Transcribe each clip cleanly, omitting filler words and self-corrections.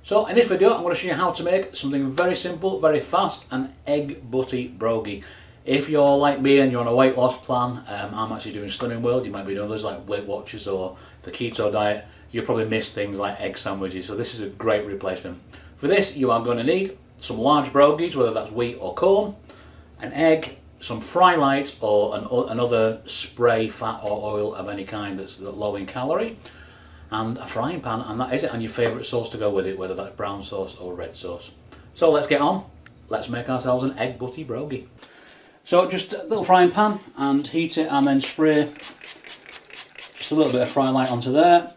So in this video I'm going to show you how to make something very simple, very fast, an egg butty broghie. If you're like me and you're on a weight loss plan, I'm actually doing Slimming World, you might be doing others like Weight Watchers or the keto diet, you'll probably miss things like egg sandwiches, so this is a great replacement. For this you are going to need some large broghies, whether that's wheat or corn, an egg, some fry light or another spray fat or oil of any kind that's low in calorie, and a frying pan, and that is it, and your favourite sauce to go with it, whether that's brown sauce or red sauce. So let's get on, let's make ourselves an egg butty broghie. So just a little frying pan and heat it and then spray just a little bit of fry light onto there,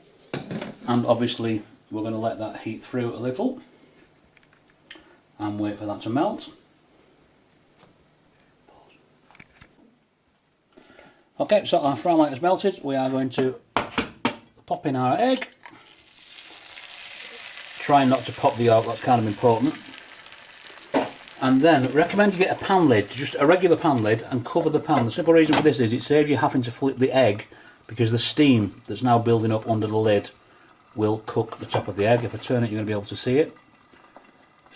and obviously we're going to let that heat through a little and wait for that to melt. Okay, so our fry light is melted, we are going to pop in our egg. Try not to pop the yolk, that's kind of important. And then recommend you get a pan lid, just a regular pan lid, and cover the pan. The simple reason for this is it saves you having to flip the egg, because the steam that's now building up under the lid will cook the top of the egg. If I turn it, you're going to be able to see it.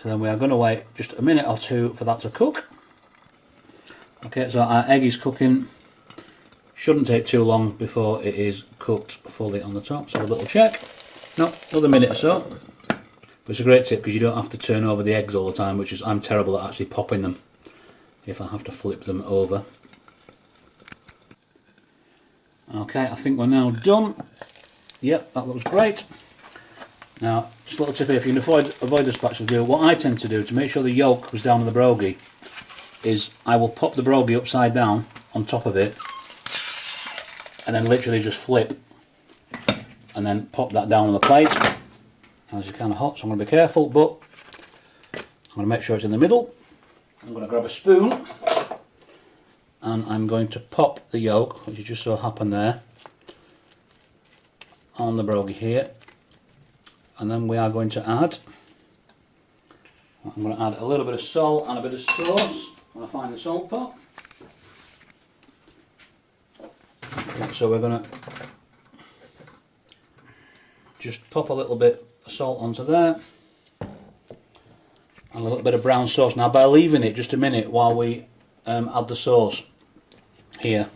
So then we are going to wait just a minute or two for that to cook. Okay, so our egg is cooking. Shouldn't take too long before it is cooked fully on the top, so a little check. No, another minute or so. But it's a great tip because you don't have to turn over the eggs all the time, which is, I'm terrible at actually popping them if I have to flip them over. Okay, I think we're now done. Yep, that looks great. Now, just a little tip here, if you can avoid the spatula glue, what I tend to do to make sure the yolk goes down on the broghie is I will pop the broghie upside down on top of it, and then literally just flip and then pop that down on the plate. Now this is kind of hot, so I'm going to be careful, but I'm going to make sure it's in the middle. I'm going to grab a spoon and I'm going to pop the yolk, which is just so happen there, on the broghie here, and then we are going to add, I'm going to add a little bit of salt and a bit of sauce when I find the salt pot. So we're going to just pop a little bit of salt onto there and a little bit of brown sauce. Now, by leaving it just a minute while we add the sauce here,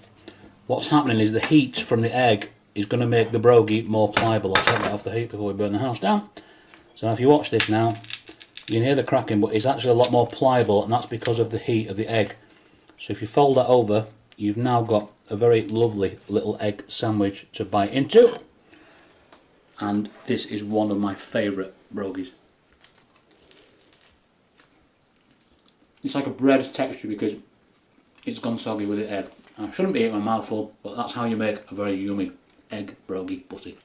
what's happening is the heat from the egg is going to make the broghie more pliable. I'll take that off the heat before we burn the house down. So if you watch this now, you can hear the cracking, but it's actually a lot more pliable, and that's because of the heat of the egg. So if you fold that over, you've now got a very lovely little egg sandwich to bite into, and this is one of my favourite broghies. It's like a bread texture because it's gone soggy with the egg. I shouldn't be eating my mouthful, but that's how you make a very yummy egg broghie butty.